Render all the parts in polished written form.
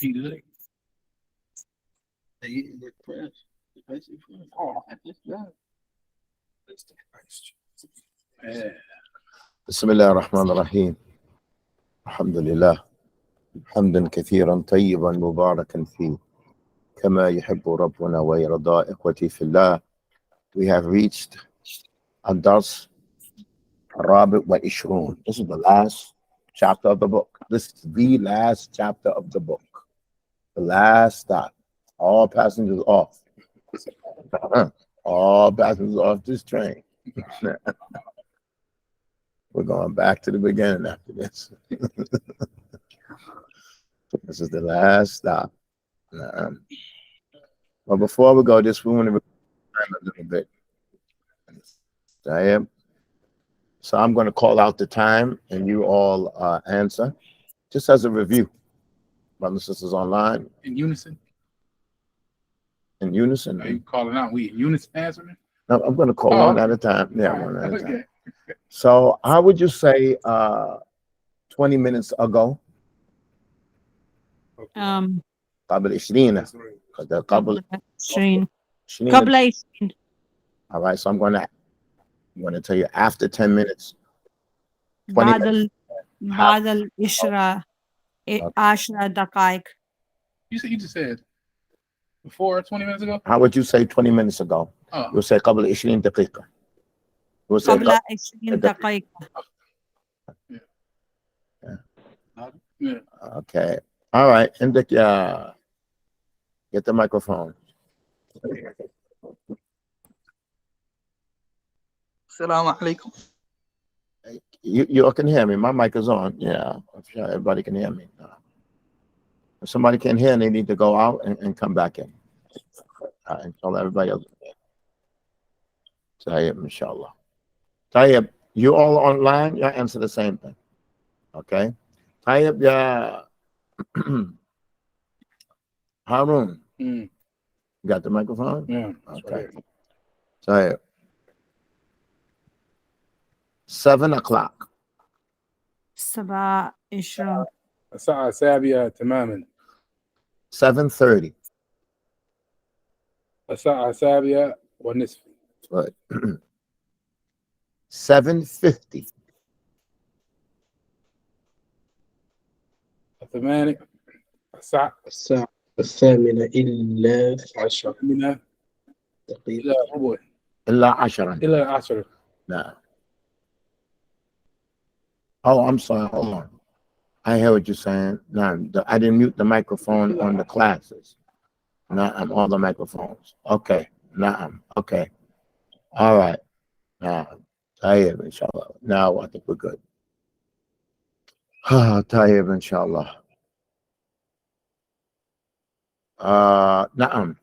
You good? They press. Oh, that's good. Yeah. بسم الله الرحمن الرحيم. الحمد لله حمدا كثيرا طيبا مباركا فيه كما يحب ربنا ويرضى. إخوتي في الله, we have reached الدرس الرابع والعشرون. This is the last chapter of the book. This is the last chapter of the book. The last stop. All passengers off. All passengers off this train. We're going back to the beginning after this. This is the last stop. But before we go, we want to time a little bit. So I'm going to call out the time and you all answer. Just as a review. Brothers and sisters online. In unison? In unison? Are you calling out? We in unison answering? No, I'm going to call one at a time. Yeah, one at a time. So how would you say 20 minutes ago? قبل 20 قبل 20 All right, so I'm going to tell you after 10 minutes. بعد العشرة 10 دقائق. You just said before 20 minutes ago? How would you say 20 minutes ago? Oh. You'll say قبل 20 دقيقة. You'll say قبل 20 دقائق. Yeah. Okay. All right. Get the microphone. Assalamu alaikum. You can hear me. My mic is on. Yeah. I'm sure everybody can hear me. If somebody can't hear, they need to go out and come back in. And tell everybody else. Tayyib, inshallah. Tayyib, you all online, you answer the same thing. Okay? Tayyib, yeah. Harun. You got the microphone? Yeah. Okay. Tayyib. 7 o'clock. 27 الساعة 7 تماما. 7:30. الساعة 7:30. Right. 7:50. 8 الساعة 8:10 من دقيقة. إلا 10. إلى 10. No. Oh, I'm sorry. Hold on. I hear what you're saying. No, I didn't mute the microphone on the classes. No, I'm on the microphones. Okay. No, okay. All right. Now, Tayyib, inshallah. Now I think we're good. Tayyib, inshallah. Na'am.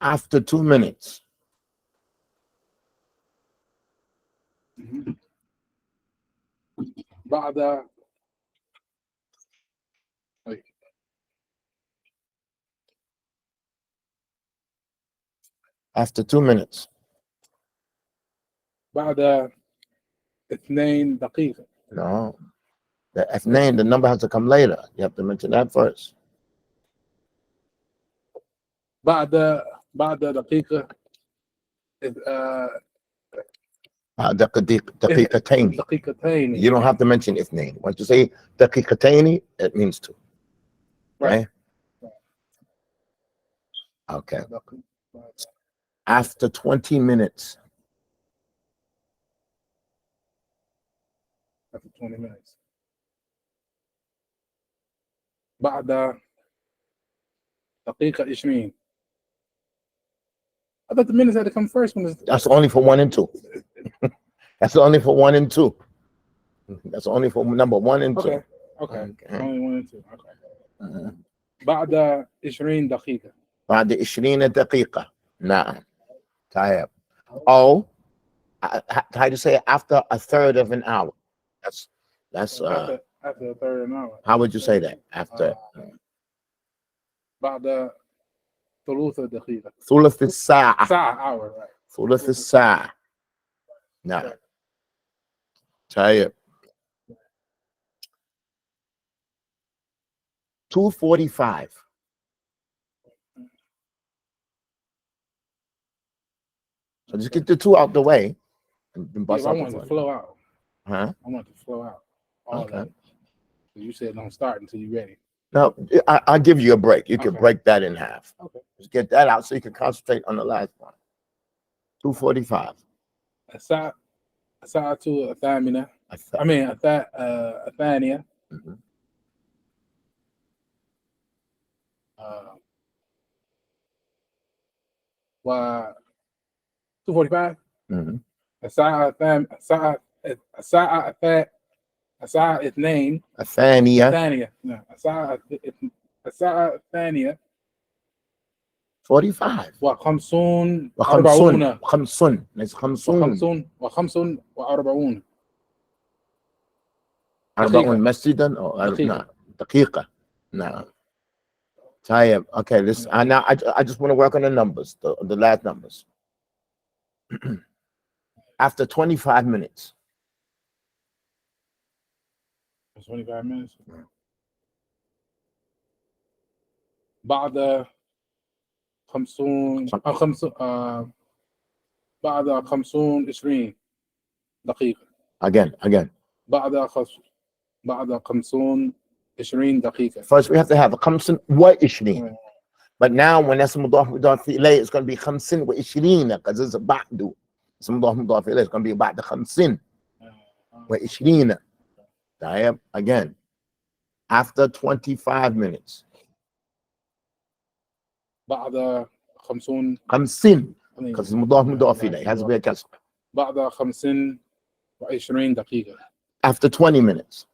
After 2 minutes. بعد After 2 minutes. بعد 2 دقيقة. No. The name, the number has to come later. You have to mention that first. بعد دقيقة دقيقتين. دقيقتين. You don't have to mention اثنين. Once you say دقيقتين, it means 2. Right? Okay. After 20 minutes. After 20 minutes. بعد دقيقة 20. I thought the minutes had to come first. That's only for 1 and 2. That's only for 1 and 2. That's only for number 1 and 2. Okay. Only 1 and 2. Okay. بعد 20 دقيقة. بعد 20 دقيقة. نعم. طيب. Oh, how do you say it? After a third of an hour? That's after a third of an hour. How would you say that? After بعد ثلث دقيقة. ثلث الساعة. hour, right. ثلث الساعة. نعم. طيب. 2:45. So just get the 2 out the way. And Yeah, bust I out the want it to 40. flow out. Huh? I want it to flow out. All Okay. that. You said don't start until you're ready. No, I'll give you a break. You can Okay. break that in half. Okay. Just get that out so you can concentrate on the last one. 2:45. الساعة الثامنة. I mean الثانية. Mhm. و 2:45. Mhm. الساعة 2 الثانية. الثانية. نعم. الساعة الثانية 45. وخمسون وخمسون. أربعون. خمسون. ليس خمسون. وخمسون وأربعون. 40 مسجدا أو دقيقة. نعم دقيقة. نعم. طيب. Okay, this now I just want to work on the numbers, the last numbers. After 25 minutes. 25 minutes. بعد 50 بعد 20 دقيقة. Again. بعد 20 دقيقة. First we have to have 25. But now when that's مضاف إليه, it's going to be 25 because it's a بعد. It's مضاف إليه, it's going to be بعد 25. طيب. Again. After 25 minutes. بعد 50 because it's مضاف إليه, it has to be a كسر. بعد 25 دقيقة. After 20 minutes.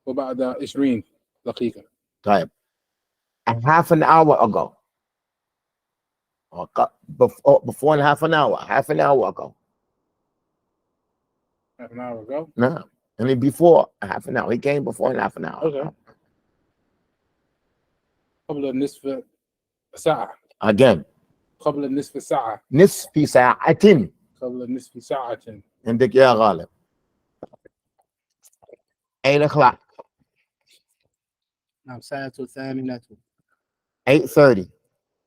وبعد 20 دقيقة. طيب. A half an hour ago. Or before half an hour ago. Half an hour ago. No. I mean before a half an hour. He came before half an hour. Okay. قبل نصف ساعة. Again. قبل نصف ساعة. نصف ساعة. قبل نصف ساعة. عندك يا غالب. 8 o'clock. نعم ساعة الثامنة. 8:30.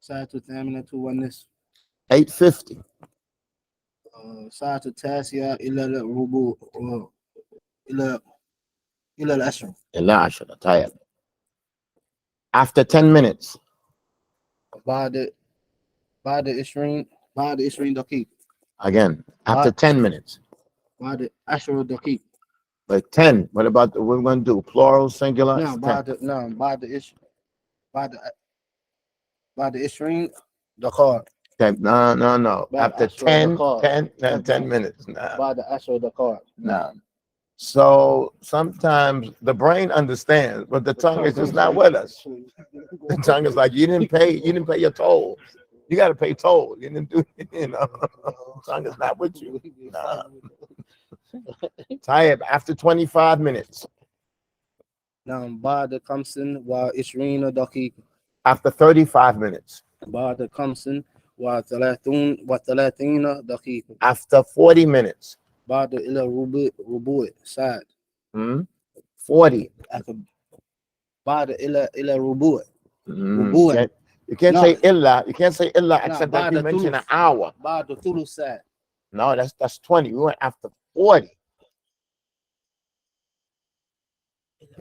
ساعة الثامنة والنصف. 8:50. ساعة التاسعة إلى الربع إلى العشر. إلى 10. طيب. After 10 minutes. بعد 20 دقيقة. Again. After 10 minutes. بعد 10 دقيقة. Like 10. What about what we're going to do? Plural, singular? نعم بعد 20 دقائق. Okay. No. After 10 minutes. No. بعد 10 دقائق. No. So sometimes the brain understands, but the tongue is just not with us. The tongue is like, you didn't pay your toll. You got to pay toll. You didn't do, the tongue is not with you. Nah. Tayyib, after 25 minutes. نعم بعد 25 دقيقة. After 35 minutes. بعد 35 دقيقة. After 40 minutes. بعد إلى ربع ساعة. 40. بعد إلى ربع. You can't say illa. You can't say illa except that you mention an hour. بعد ثلث ساعة. No, that's 20. We went after 40.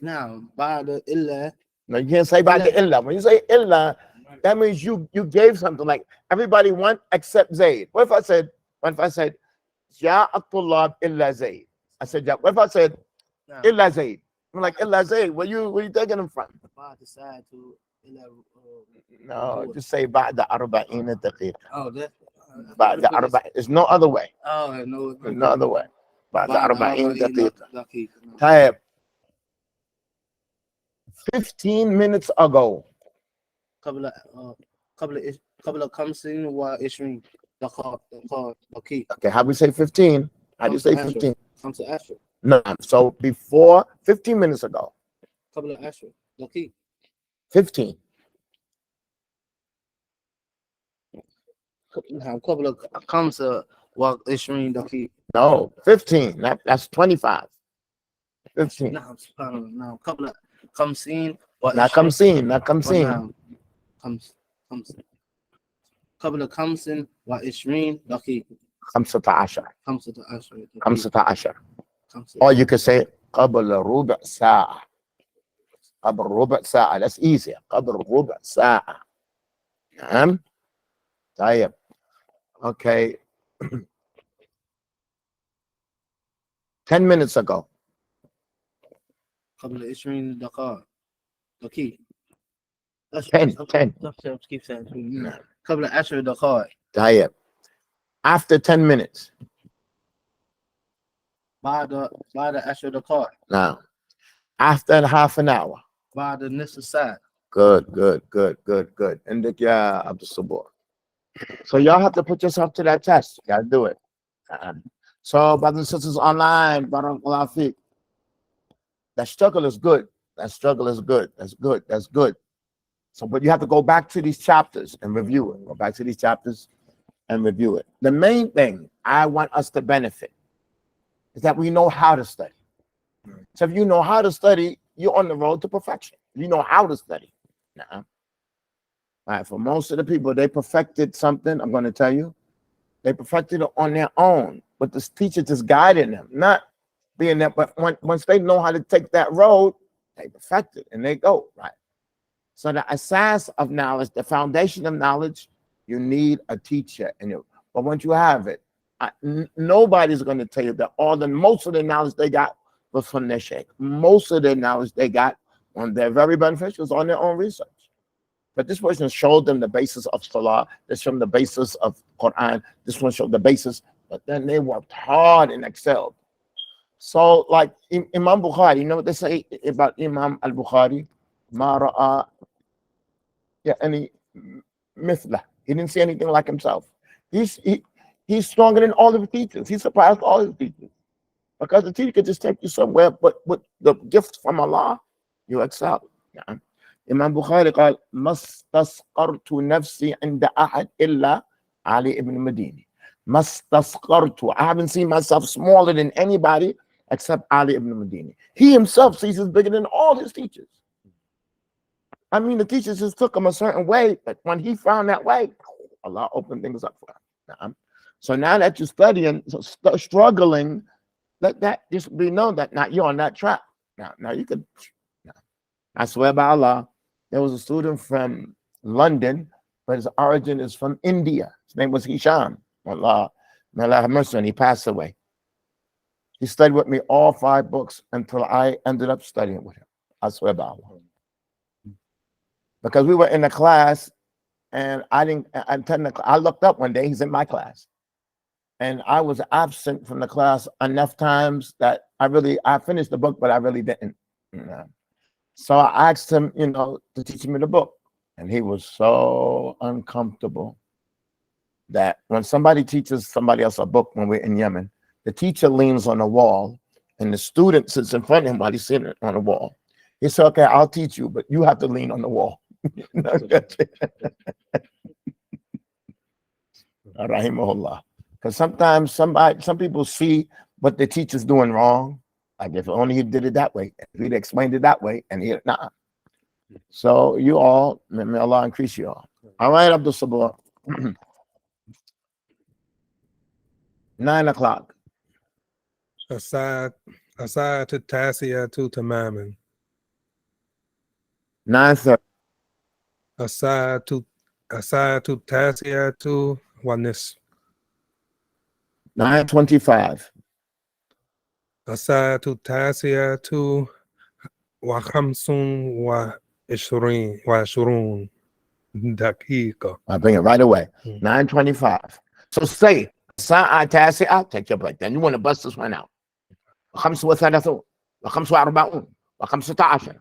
نعم بعد إلا. No, you can't say بعد illa. When you say illa, that means you gave something like everybody went except Zayd. What if I said جاء الطلاب إلا زيد? I said, yeah. What if I said إلا زيد? I'm like إلا زيد. Where you taking them from? No, just say بعد 40 دقيقة. Oh, that. بعد 40. There's no other way. Oh, no. There's no other way. بعد 40 دقيقة. دقيقة. طيب. 15 minutes ago. قبل 25 دقيقة. Okay, how do we say 15? How do you say 15? 15. No, so before 15 minutes ago. قبل 10 دقيقة. 15. نعم قبل 5 وعشرين دقيقة. No, 15. That's 25. 15. نعم سبحان الله. نعم قبل 50 Not come seen, not come seen. نعم خمس قبل 25 دقيقة. 15. 15 دقيقة. 15. Or you could say قبل ربع ساعة. قبل ربع ساعة. That's easier. قبل ربع ساعة. نعم. طيب. Okay. 10 minutes ago. قبل 20 دقيقة. 10. كيف قبل 10 دقائق. طيب. After 10 minutes. بعد 10 دقائق. Now. After half an hour. بعد نصف ساعة. Good. And Abdul-Sabur. So y'all have to put yourself to that test. You gotta do it. So brothers and sisters online, barakallahu feek. That struggle is good. That's good. So, but you have to go back to these chapters and review it. Go back to these chapters and review it. The main thing I want us to benefit is that we know how to study. So if you know how to study, you're on the road to perfection. You know how to study. Now, all right, for most of the people, they perfected something, I'm going to tell you. They perfected it on their own, but this teacher just guided them, not being there. But once they know how to take that road, they perfect it and they go, right? So the asas of knowledge, the foundation of knowledge, you need a teacher. But once you have it, nobody's going to tell you that most of the knowledge they got was from their sheikh. Most of the knowledge they got on their very beneficial on their own research. But this person showed them the basis of Salah. This showed them the basis of Quran. This one showed the basis. But then they worked hard and excelled. So like Imam Bukhari, you know what they say about Imam al-Bukhari? Ma ra'a any mithla. He didn't see anything like himself. He's stronger than all of the teachers. He surpassed all his teachers. Because the teacher could just take you somewhere, but with the gift from Allah, you excel. Yeah. Imam Bukhari قال ما استصغرت نفسي عند أحد إلا علي ibn Madini. ما استصغرت. I haven't seen myself smaller than anybody except Ali ibn Madini. He himself sees us bigger than all his teachers. I mean, the teachers just took him a certain way, but when he found that way, Allah opened things up for him. So now that you're studying, struggling, let that just be known that now you're on that track. Now you could. I swear by Allah, there was a student from London, but his origin is from India. His name was Hisham. Allah, may Allah have mercy, and he passed away. He studied with me all 5 books until I ended up studying with him. I swear by Allah. Because we were in a class, and I didn't attend the class. I looked up one day, he's in my class. And I was absent from the class enough times that I finished the book, but I really didn't. So I asked him, to teach me the book. And he was so uncomfortable that when somebody teaches somebody else a book when we're in Yemen, the teacher leans on the wall and the student sits in front of him while he's sitting on the wall. He said, okay, I'll teach you, but you have to lean on the wall. Rahimahullah. Because sometimes some people see what the teacher's doing wrong. Like if only he did it that way, if he'd explained it that way, and So you all, may Allah increase you all. All right, Abdul-Sabur. 9 o'clock. الساعة التاسعة تماما. 9:30. الساعة التاسعة والنصف. 9:25. الساعة التاسعة وخمس وعشرون دقيقة. I'll bring it right away. 9:25. So say, Sa'a Tasi'a, take your break. Then you want to bust this one out. 35 و45 و15.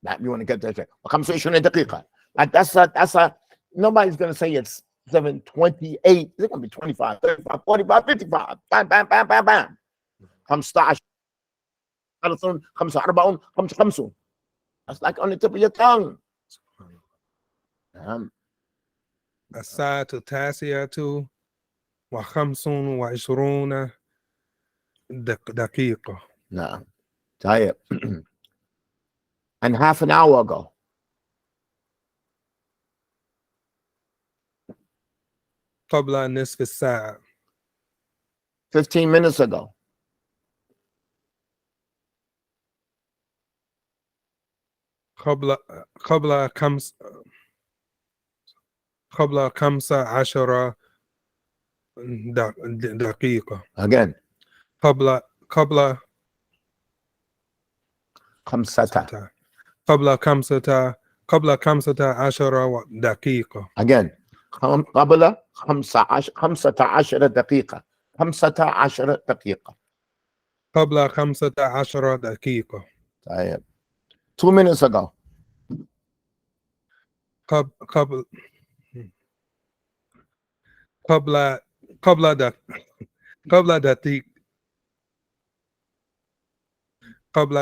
That you want to get that straight. 25 دقيقة. Like that's a nobody's gonna say it's 7:28. It's gonna be 25, 35, 45, 55. Bam, bam, bam, bam, bam. 15 45 55. That's like on the tip of your tongue. الساعة التاسعة وعشرون دقيقة. نعم. طيب. And half an hour ago. قبل نصف الساعة. 15 minutes ago. قبل 15 دقيقة. Again. قبل 5. قبل 15 دقيقة. Again. قبل 15 دقيقة. 15 دقيقة. قبل 15 دقيقة. طيب. 2 minutes ago. قبل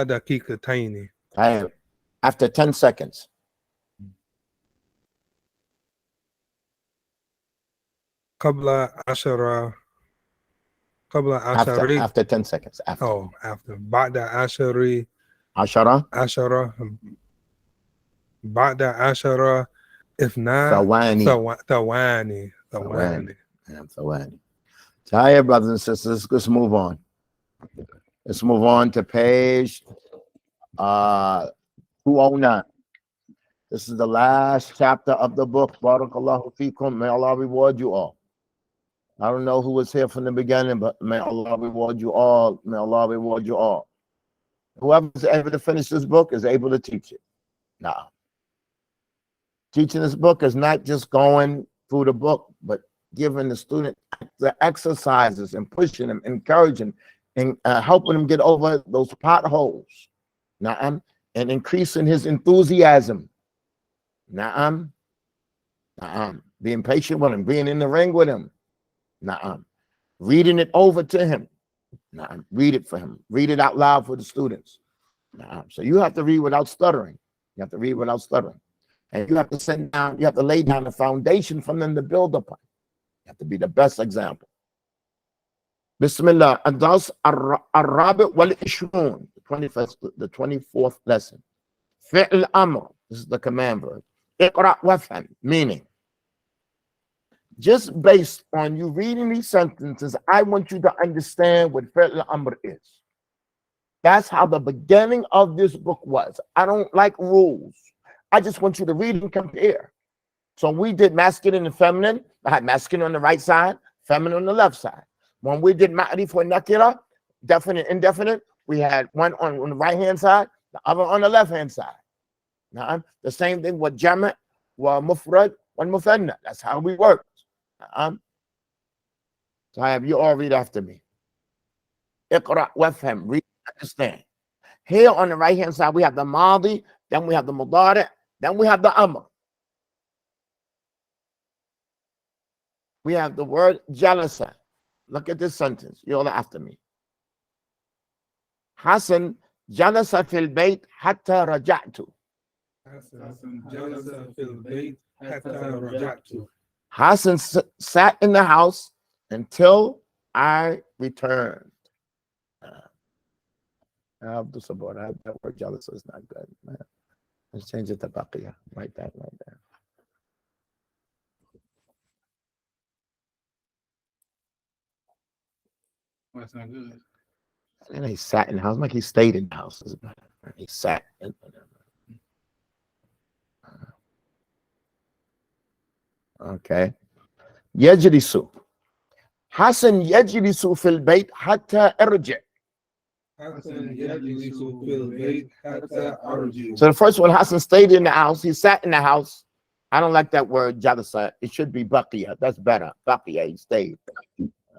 دقيقتين. طيب. After 10 seconds. قبل 10 After 10 seconds. After. بعد 10 بعد 10 ثواني. Tired, brothers and sisters. Let's move on. Let's move on to page 209. This is the last chapter of the book. Barakallahu feekum. May Allah reward you all. I don't know who was here from the beginning, but may Allah reward you all. May Allah reward you all. Whoever is able to finish this book is able to teach it. Now, teaching this book is not just going through the book, but giving the student the exercises and pushing them, encouraging, and helping him get over those potholes. Na'am. And increasing his enthusiasm. Na'am. Na'am. Being patient with him, being in the ring with him. Na'am. Reading it over to him. Na'am. Read it for him. Read it out loud for the students. Na'am. So you have to read without stuttering. You have to read without stuttering. And you have to send down, you have to lay down a foundation for them to build upon. You have to be the best example. Bismillah. Adas Arabi wal Ishun. The 24th lesson. Fi'l Amr. This is the command verb. Iqra wafham. Meaning, just based on you reading these sentences, I want you to understand what Fi'l Amr is. That's how the beginning of this book was. I don't like rules. I just want you to read and compare. So we did masculine and feminine. I had masculine on the right side, feminine on the left side. When we did ma'rif or nakira, definite, indefinite, we had one on the right-hand side, the other on the left-hand side. Now, the same thing with jama' wa mufrad wa muthanna. That's how we worked. So I have you all read after me. Iqra wafham, read, understand. Here on the right-hand side, we have the madi, then we have the mudari, then we have the amr. We have the word jalasa. Look at this sentence. You all after me. Hassan jalasa fil bayt hatta raja'tu. Hassan sat in the house until I returned. That word jalasa is not good, man. Let's change it to baqiya. Write that right there. That's not good. And he sat in the house, like he stayed in the house. He sat in okay. Yajlisu. Hassan yajlisu fil bayt hatta arji'. So the first one, Hassan stayed in the house. He sat in the house. I don't like that word, jalasa. It should be baqiya. That's better. Baqiya, he stayed.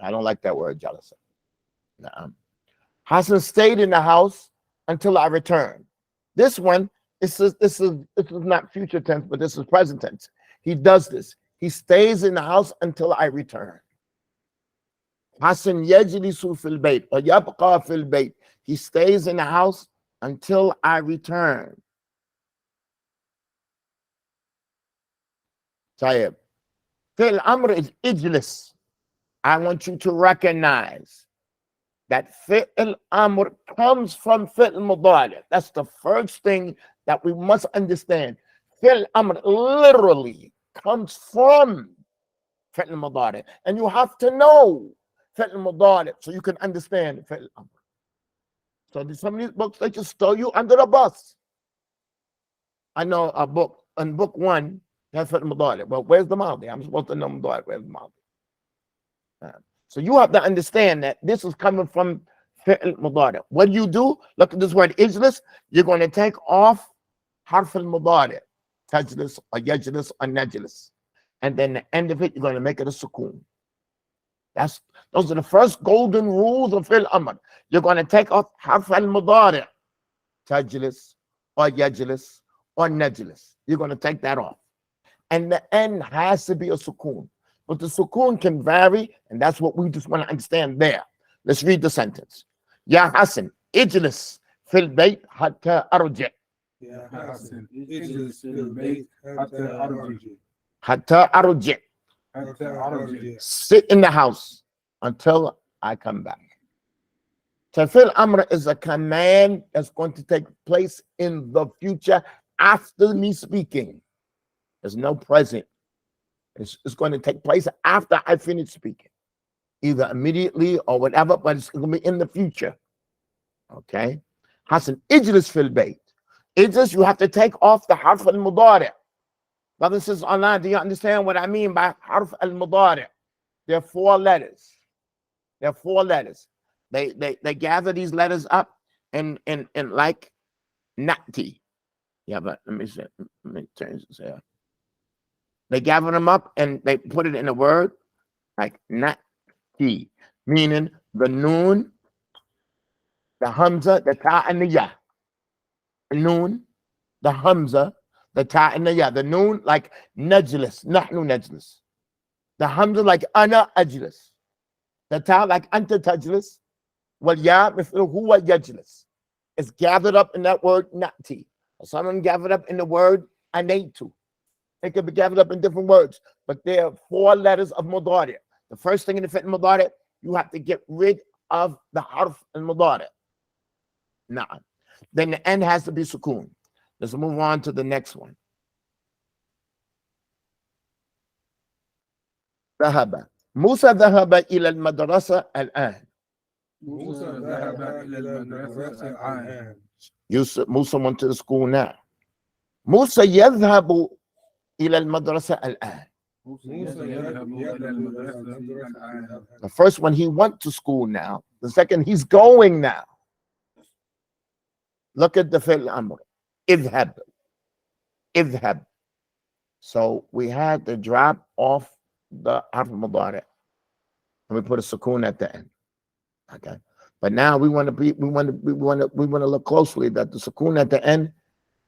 I don't like that word, jalasa. Hassan stayed in the house until I returned. This one, this is not future tense, but this is present tense. He does this. He stays in the house until I return. Hassan yajlisu fil bayt or yabqa fil bayt. He stays in the house until I return. Tayyib. Fi'l amr is ijlis. I want you to recognize that fi'l amr comes from fi'l mudari. That's the first thing that we must understand. Fi'l amr literally comes from fi'l mudari. And you have to know fi'l mudari so you can understand fi'l amr. So some of these books, they just throw you under the bus. I know a book, in book 1, that's fi'l mudari. Well, where's the madi? I'm supposed to know mudari. Where's the madi? So you have to understand that this is coming from fi'l mudari. What do? Look at this word ijlis. You're going to take off harf al mudari, tajlis or yajlis or najlis, and then the end of it, you're going to make it a sukoon. Those are the first golden rules of fi'l amr. You're going to take off harf al mudari, tajlis or yajlis or najlis. You're going to take that off, and the end has to be a sukoon. But the sukoon can vary, and that's what we just want to understand there. Let's read the sentence. Ya Hassan, ijlis fil bayt hatta arji. يا حسن اجلس في البيت حتى أرجع. Hatta arji. حتى أرجع. Sit in the house until I come back. Tafil amr is a command that's going to take place in the future after me speaking. There's no present. It's going to take place after I finish speaking, either immediately or whatever, but it's going to be in the future. Okay? Hassan, ijlis fil bayt. Ijlis, you have to take off the harf al mudari. Brothers and sisters online, do you understand what I mean by harf al mudari? There are 4 letters. There are 4 letters. They gather these letters up in like nati. Yeah, but let me change this here. They gather them up and they put it in a word like nati, meaning the noon, the hamza, the ta, and the ya. The noon, the hamza, the ta, and the ya. The noon like najlis, nahnu najlis. The hamza like ana ajlis. The ta like anta tajlis. Wal ya mithlu huwa yajlis. It's gathered up in that word nati. Someone gathered up in the word anaitu. It could be gathered up in different words, but there are 4 letters of mudari. The first thing in the fi'l mudari, you have to get rid of the harf al mudari. Now, then the end has to be sukoon. Let's move on to the next one. ذهب موسى ذهب إلى المدرسة الآن. موسى ذهب إلى المدرسة الآن. Musa went to the school now. موسى يذهب إلى المدرسة الآن. The first one, he went to school now. The second, he's going now. Look at the fi'l amr. اذهب. اذهب. So we had to drop off the harf mudari, and we put a sukoon at the end. Okay. But now we want to look closely that the sukoon at the end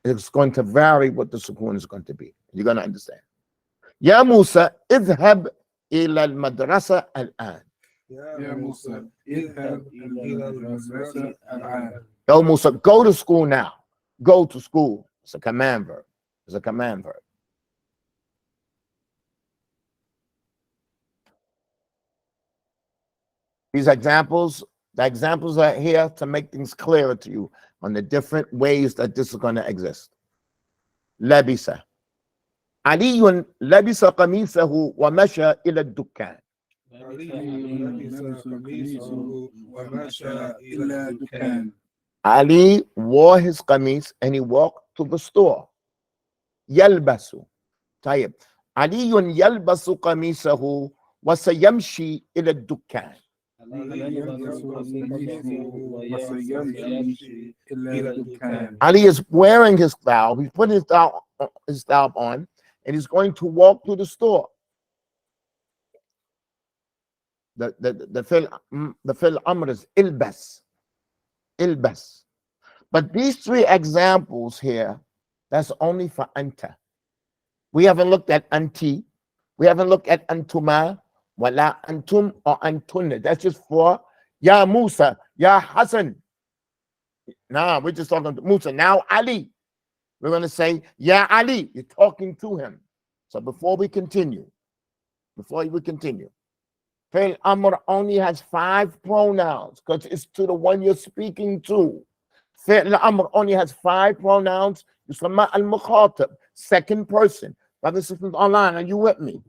is going to vary what the sukoon is going to be. You're going to understand. Ya Musa, اذهب إلى المدرسة الآن. يا موسى اذهب إلى المدرسة الآن. Yo Musa, go to school now. Go to school. It's a command verb. It's a command verb. These examples, the examples are here to make things clearer to you on the different ways that this is going to exist. لبس علي لبس قميصه ومشى إلى الدكان. Ali wore his qamis and he walked to the store. يلبس. طيب. علي يلبس قميصه وسيمشي إلى الدكان. Ali is wearing his thawb. He's putting his thawb on, and he's going to walk to the store. The fi'l amr is ilbas. Ilbas. But these 3 examples here, that's only for anta. We haven't looked at anti. We haven't looked at antuma, wala antum or antunna. That's just for Ya Musa, Ya Hassan. Now we're just talking to Musa. Now Ali. We're going to say, Ya Ali. You're talking to him. So before we continue, Fi'l amr only has 5 pronouns because it's to the one you're speaking to. Fi'l amr only has 5 pronouns. Yusamma al-mukhatab, second person. Brothers and sisters online, are you with me?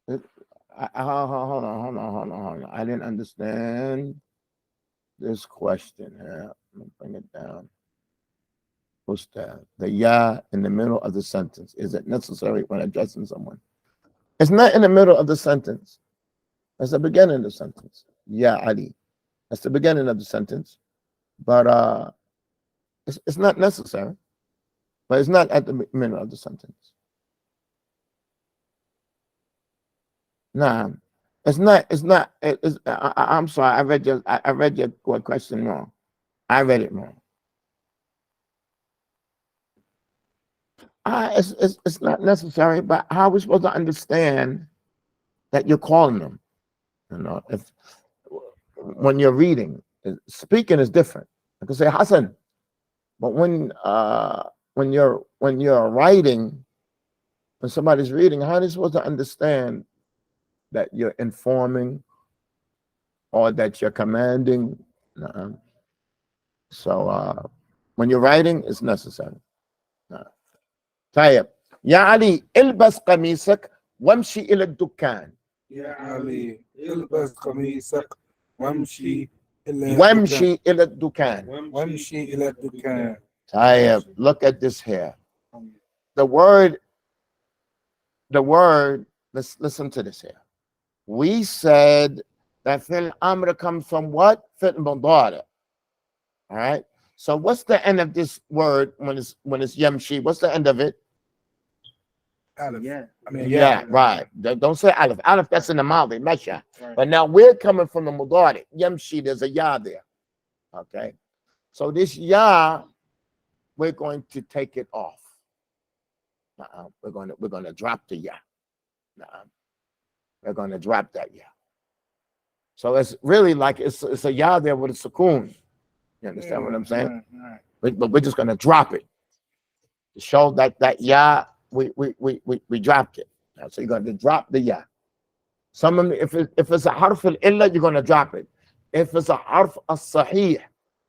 Hold on. I didn't understand this question here. Let me bring it down. What's that? The ya in the middle of the sentence. Is it necessary when addressing someone? It's not in the middle of the sentence. It's the beginning of the sentence. Ya Ali. That's the beginning of the sentence. But it's not necessary. But it's not at the middle of the sentence. Nah, it's not. I'm sorry. I read your question wrong. I read it wrong. It's not necessary, but how are we supposed to understand that you're calling them? You know, when you're reading, speaking is different. I can say Hassan, but when you're writing, when somebody's reading, how are they supposed to understand that you're informing or that you're commanding? So when you're writing, it's necessary. طيب يا علي البس قميصك وامشي إلى الدكان. يا علي البس قميصك وامشي إلى الدكان. وامشي إلى الدكان. طيب, look at this here. The word, let's listen to this here. We said that fi'l amr comes from what? Fi'l mudari. All right. So what's the end of this word when it's yamshi? What's the end of it? Aleph. Yeah. I mean, Yeah, right. Don't say aleph. Aleph, that's in the madi, mesha. Right. But now we're coming from the mudari. Yamshi, there's a ya there. Okay. So this ya, we're going to take it off. We're going to drop the ya. We're going to drop that ya. So it's really like it's a ya there with a sukoon. You understand what I'm saying? Right. But we're just going to drop it to show that ya, we dropped it. So you're going to drop the ya. Some of them, if it's a harf al-illa, you're going to drop it. If it's a harf al-sahih,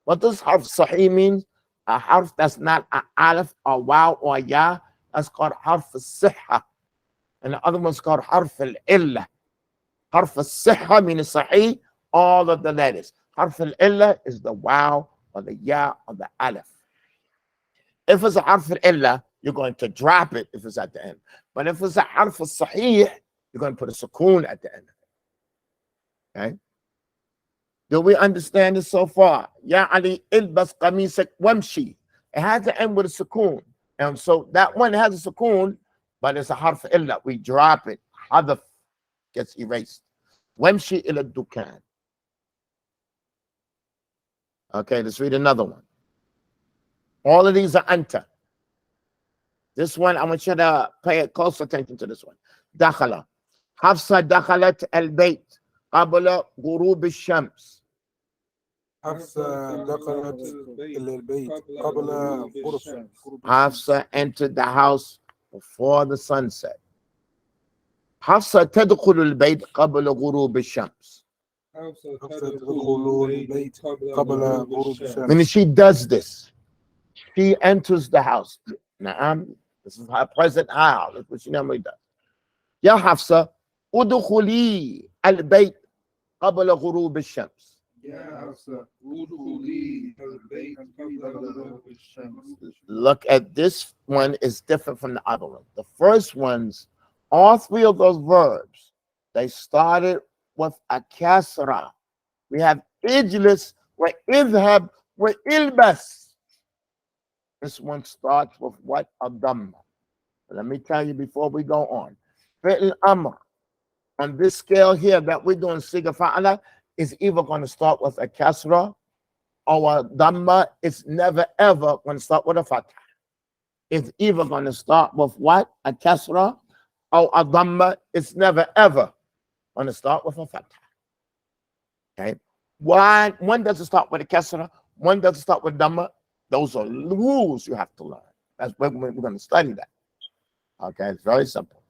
what does harf sahih mean? A harf that's not a alif or wow or ya, that's called harf al-sihha. And the other one's called harf al-illa. Harf al-sihha means sahih, all of the letters. Harf al-illa is the wow or the ya or the alif. If it's a harf al-illa, you're going to drop it if it's at the end. But if it's a harf al-sahih, you're going to put a sukoon at the end. Okay? Do we understand this so far? Ya Ali ilbas qamisak wamshi. It has to end with a sukoon. And so that one has a sukoon, but it's a harf illa. We drop it. Hadaf gets erased. Wamshi ila dukan. Okay, let's read another one. All of these are anta. This one, I want you to pay close attention to this one. Dakhala. Hafsa dakhalat al-bayt qabla ghurub al-shams. حفصة دخلت البيت قبل غروب الشمس. Hafsa entered the house before the sunset. Hafsa تدخل البيت قبل غروب الشمس. تدخل البيت قبل غروب الشمس. Meaning she does this. She enters the house. Now, this is her present house. That's what she normally does. يا حفصة ادخلي البيت قبل غروب الشمس. Look at this one is different from the other one. The first ones, all three of those verbs, they started with a kasra. We have ijlis, wa idhab, wa ilbas. This one starts with what? A dhamma. Let me tell you before we go on. Fi'l amr. On this scale here that we're doing siga fa'ala, is either going to start with a kasra or a dhamma. It's never ever going to start with a fatha. It's either going to start with what? A kasra or a dhamma. It's never ever going to start with a fatha. Okay? Why? One doesn't start with a kasra, one doesn't start with dhamma. Those are rules you have to learn. That's what we're going to study that. Okay, it's very simple.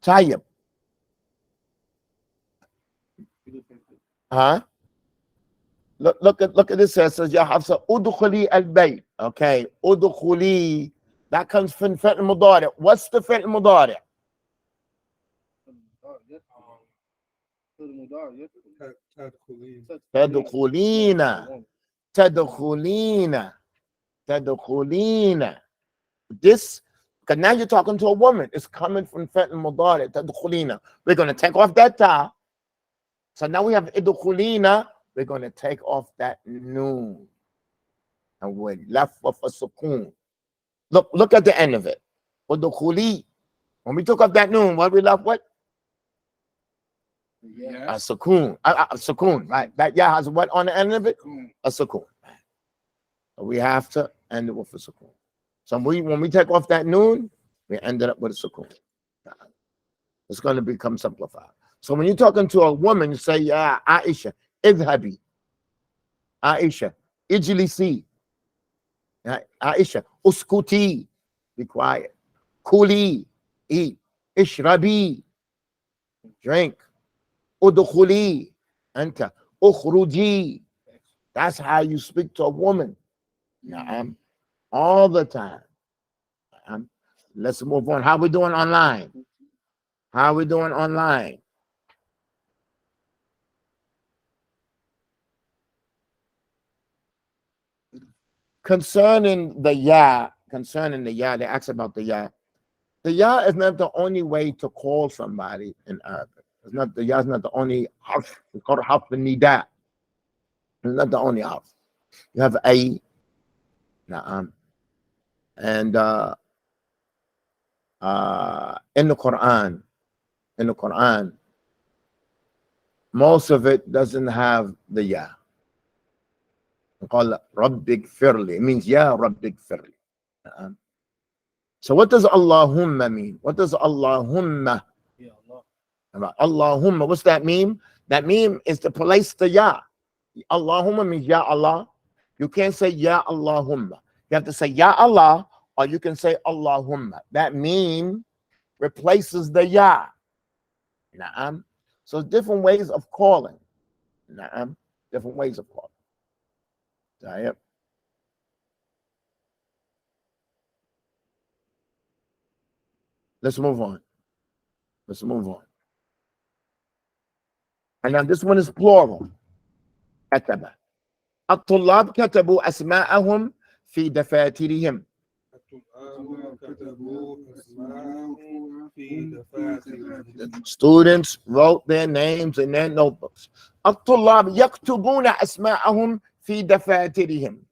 Tayyib. Huh? Look at this. It says, Ya Hafsa, udkhuli al-bayt. Okay, udkhuli. That comes from fi'l mudari. What's the fi'l mudari? Tadkhulina. Tadkhulina. Tadkhulina. This, because now you're talking to a woman. It's coming from fi'l mudari. Tadkhulina. We're going to take off that ta. So now we have idkhulina. We're going to take off that noon. And we're left with a sukoon. Look at the end of it. Udkhuli. When we took off that noon, what we left with? A sukoon. A sukoon, right? That ya has what on the end of it? A sukoon. So we have to end it with a sukoon. So when we take off that noon, we ended up with a sukoon. It's going to become simplified. So when you're talking to a woman, you say, "Ya Aisha, idhabi." Aisha, ijlisi. Aisha, uskuti. Be quiet. Kuli, eat. Ishrabi, drink. Udkhuli, enter. Ukhruji. That's how you speak to a woman. All the time. Let's move on. How we doing online? How we doing online? Concerning the ya, they asked about the ya. The ya is not the only way to call somebody in Arabic. It's not the ya is not the only harf. It's called harf nida. It's not the only harf. You have a, and in the Quran, most of it doesn't have the ya. Called Rabbik Firli. It means Ya Rabbik Firli. So what does Allahumma mean? What does Allahumma? Allahumma, what's that mean? That mean is to place the Ya. Allahumma means Ya Allah. You can't say Ya Allahumma. You have to say Ya Allah, or you can say Allahumma. That mean replaces the Ya. So different ways of calling. Different ways of calling. Yep. Let's move on. And now this one is plural. كتب. الطلاب كتبوا أسماءهم في دفاترهم. The students wrote their names in their notebooks. الطلاب يكتبون أسماءهم في دفاترهم.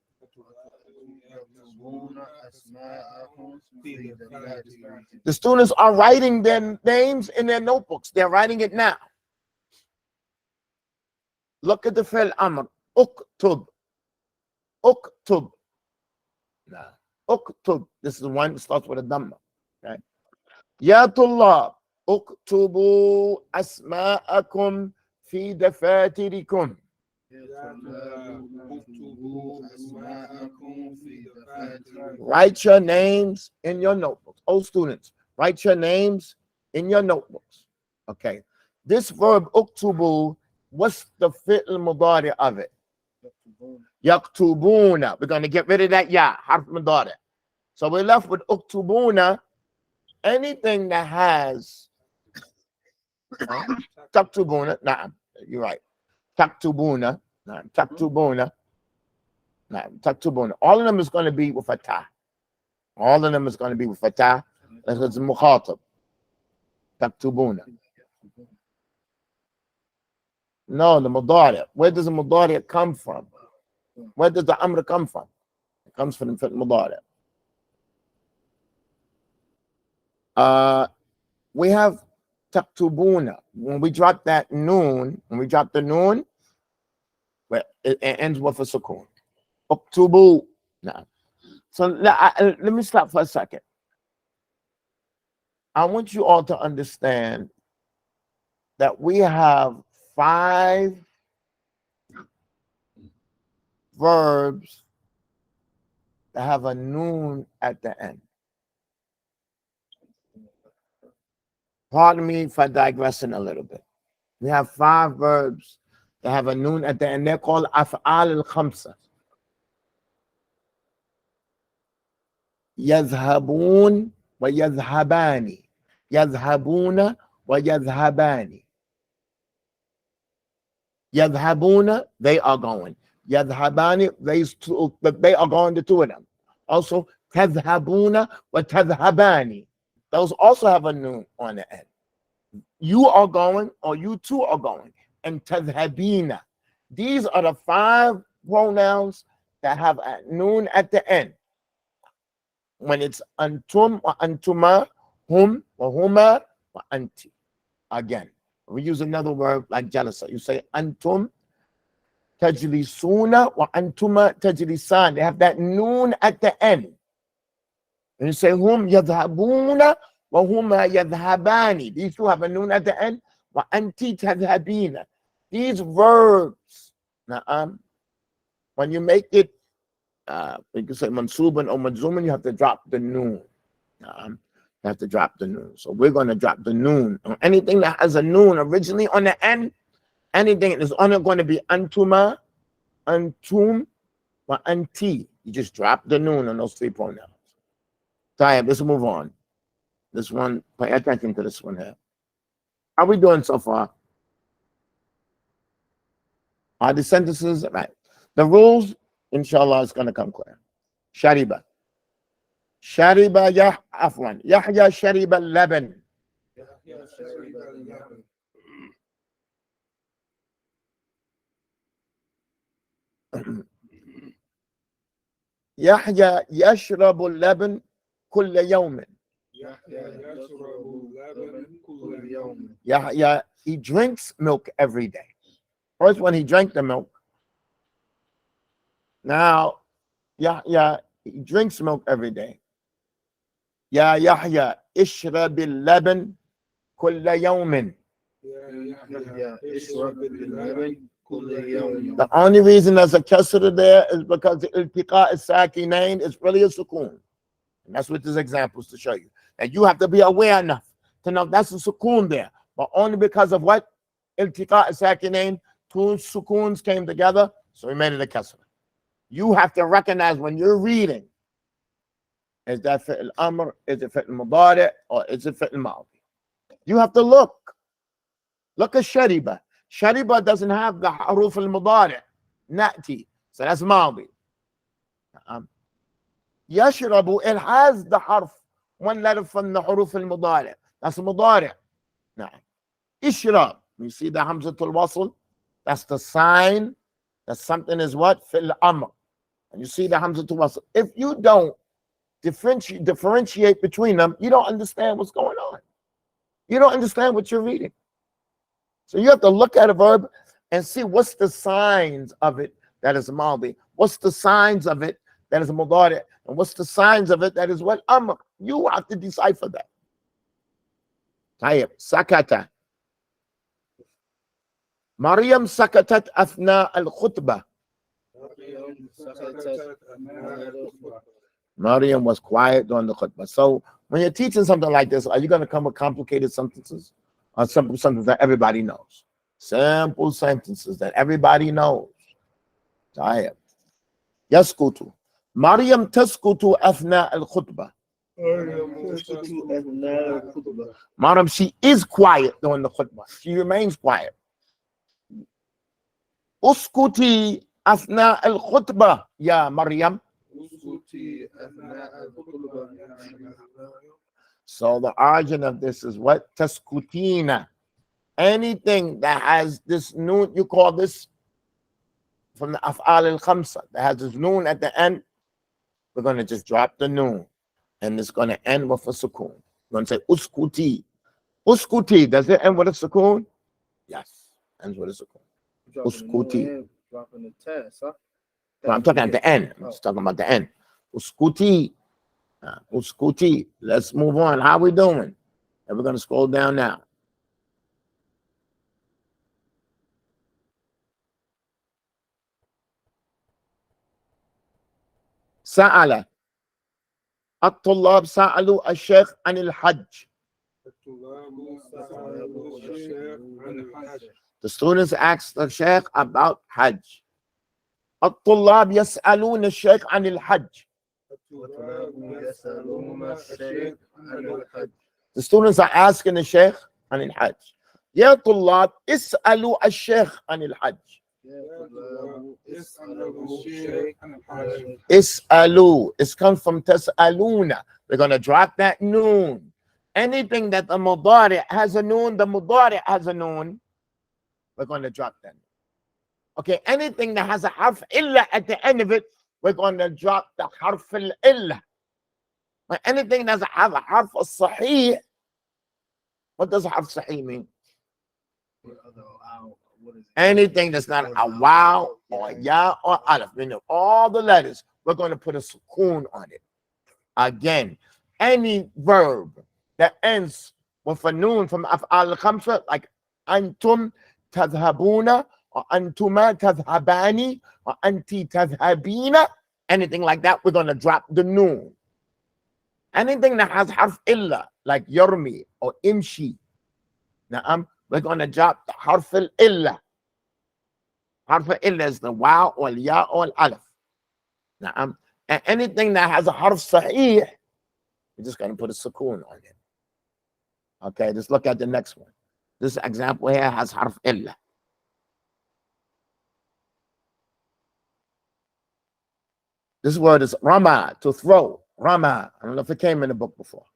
The students are writing their names in their notebooks. They're writing it now. Look at the fi'l amr. Uktub. Uktub. Uktub. This is one that starts with a dhamma. Right? Ya tullab. Uktubu asma'akum fi dafatirikum. Write your names in your notebooks. Oh, students, write your names in your notebooks. Okay. This verb uktubu, what's the fi'l mudari of it? Yaktubuna. We're going to get rid of that ya, harf mudari. So we're left with uktubuna. Anything that has taktubuna. Nah, you're right. Taktubuna. Taktubuna. Taktubuna. All of them is going to be with a ta. All of them is going to be with a ta. That's mukhatab. Taktubuna. No, the mudari. Where does the mudari come from? Where does the amr come from? It comes from the mudari. We have taktubuna. When we drop that noon, it ends with a sukoon. Uktubu. No. So let me stop for a second. I want you all to understand that we have 5 verbs that have a noon at the end? Pardon me for digressing a little bit. We have 5 verbs that have a noon at the end. They're called af'al al-khamsa. يذهبون ويذهبان. يذهبون ويذهبان. يذهبون, they are going. يذهبان, they are going, the 2 of them. Also, تذهبون وتذهبان. Those also have a noon on the end. You are going, or you 2 are going. And tadhabina. These are the 5 pronouns that have a noon at the end. When it's antum or antuma, hum or huma or anti. Again, we use another word like jalasa. You say antum tajlisuna or antuma tajlisan. They have that noon at the end. And you say hum yadhabuna wa huma yadhabani. These 2 have a noon at the end. Wa anti tadhabina. These verbs, when you make it, you can say mansuban or majzuman, you have to drop the noon. You have to drop the noon. So we're going to drop the noon. Anything that has a noon originally on the end, anything that is only going to be antuma, antum, or anti. You just drop the noon on those 3 pronouns. Tayyib, let's move on. This one, pay attention to this one here. How are we doing so far? Are the sentences right? The rules, inshallah, is going to come clear. Shariba. Shariba afwan. Yahya shariba laban. Yahya yashrabu laban kulla yawmin. Yahya, he drinks milk every day. First, when he drank the milk. Now, Yahya, he drinks milk every day. Ya Yahya, ishrab al-laban kulla yawmin. The only reason there's a kasra there is because the iltiqa as-sakinain is really a sukoon. And that's what this example is to show you. That you have to be aware enough to know that's a sukoon there. But only because of what? Iltiqa as-sakinain, 2 sukoons came together, so we made it a kasra. You have to recognize when you're reading, is that fi'l amr, is it fi'l mudari, or is it fi'l madi? You have to look. Look at shariba. Shariba doesn't have the haruf al-mudari, na'ti, so that's madi. Yashrabu, it has the harf, 1 letter from the haruf al-mudari. That's mudari. Now, ishrab, you see the hamzatul wasl? That's the sign that something is what? Fi'l amr. And you see the hamzatul wasl. If you don't differentiate between them, you don't understand what's going on. You don't understand what you're reading. So you have to look at a verb and see what's the signs of it that is madi, what's the signs of it that is mudari, and what's the signs of it that is what? Amr. You have to decipher that. Tayyib, sakata. Maryam sakatat athna al-khutbah. Maryam was quiet during the khutbah. So when you're teaching something like this, are you going to come with complicated sentences or simple sentences that everybody knows? Simple sentences that everybody knows. Tayyib. Yaskutu. Maryam taskutu athna al-khutbah. Maryam, she is quiet during the khutbah. She remains quiet. Uskuti athna al-khutbah, ya Maryam. So the origin of this is what? Taskutina. Anything that has this noon, you call this from the af'al al-khamsa, that has this noon at the end, we're going to just drop the noon. And it's going to end with a sukoon. We're going to say uskuti. Uskuti, does it end with a sukoon? Yes, ends with a sukoon. Uskuti. Dropping the test, huh? So I'm talking at the end. I'm just talking about the end. Uskuti. Uskuti. Let's move on. How we doing? And we're going to scroll down now. سأل الطلاب سألوا الشيخ عن الحج. The students asked the Sheikh about Hajj. الطلاب يسألون الشيخ عن الحج. The students are asking the Sheikh عن الحج. يا طلاب اسألوا الشيخ عن الحج. اسألوا. It's come from تسألون. We're going to drop that noon. Anything that the mudari has a noon, the mudari has a noon, we're going to drop that. Okay, anything that has a harf illa at the end of it, we're going to drop the harf illa. But anything that has a harf sahih, what does harf sahih mean? Anything that's not a wow or ya or alif, meaning all the letters, we're going to put a sukoon on it. Again, any verb that ends with a noon from af'al al-khamsa, like antum tadhabuna, or antuma tadhabani, or anti tadhabina, anything like that, we're going to drop the noon. Anything that has harf illa, like yarmi or imshi, we're going to drop the harf illa. Harf illa is the wow or ya or alif. And anything that has a harf sahih, we're just going to put a sukoon on it. Okay, let's look at the next one. This example here has harf illa. This word is rama, to throw. Rama. I don't know if it came in the book before.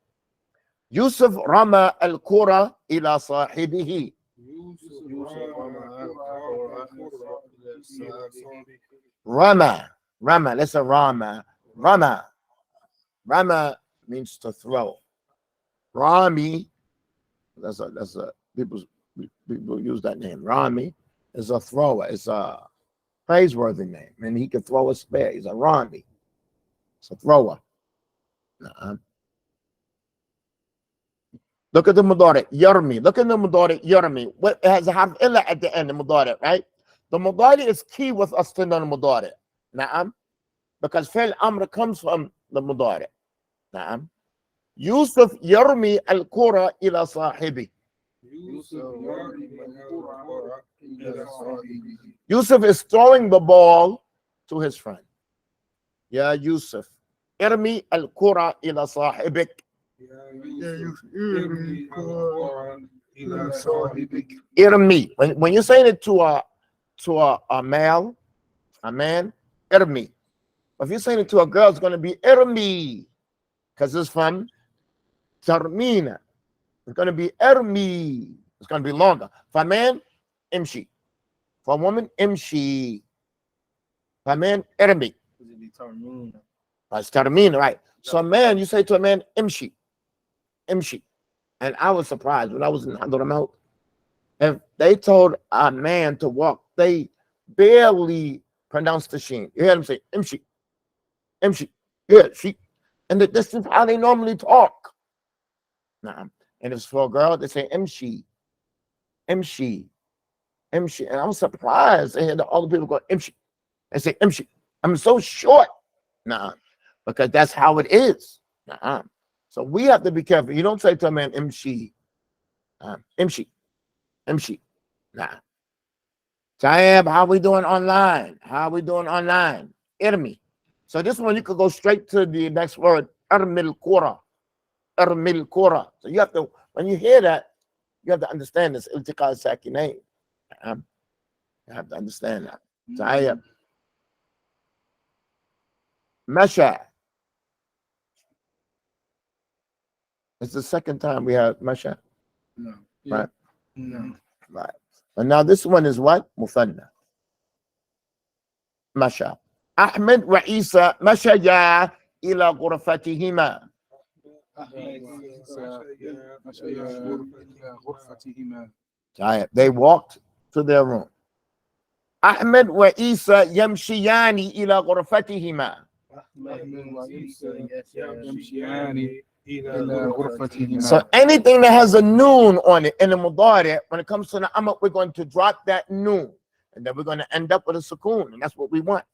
Yusuf rama al-kura ila sahibihi. Rama. Rama. Let's say rama. Rama. Rama means to throw. Rami. That's a people use that name. Rami is a thrower. It's a praiseworthy name, and he can throw a spear. He's a Rami. It's a thrower. Look at the mudari, yarmi. Look at the mudari, yarmi. What has a harf illa at the end, the mudari, right? The mudari is key with us to the mudari. Because fi'l amr comes from the mudari. Yusuf yarmi al-kura ila sahibi. Yusuf is throwing the ball to his friend. Ya Yusuf, irmi al-kura ila sahibik. Irmi. When you're saying it to a male, a man, irmi. If you're saying it to a girl, it's going to be irmi, because it's from tarmina. It's going to be irmi. It's going to be longer. For a man, imshi. For a woman, imshi. For a man, irmi. It's tarmina, right? So a man, you say to a man, imshi. Imshi. And I was surprised when I was in Hadramaut. If they told a man to walk, they barely pronounced the sheen. You hear them say, imshi. Imshi. Yeah, she. And this is how they normally talk. And if it's for a girl, they say imshi. Imshi. Imshi. And I was surprised. They had all the people go, imshi. They say, imshi. I'm so short. Because that's how it is. So we have to be careful. You don't say to a man, imshi. Imshi. Imshi. Taib, how we doing online? How we doing online? Irmi. So this one, you could go straight to the next word, irmil kura. Irmil kura. So you have to, when you hear that, you have to understand this. Iltiqa sakinain. You have to understand that. Taib. Masha. It's the second time we have Masha. No. Right? No. Right. And now this one is what? Mufanna. Masha. Ahmed wa Isa mashaya ila ghurfatihima. They walked to their room. Ahmed wa Isa yamshiyani ila ghurfatihima. So anything that has a noon on it in the mudari, when it comes to the amr, we're going to drop that noon, and then we're going to end up with a sukoon, and that's what we want.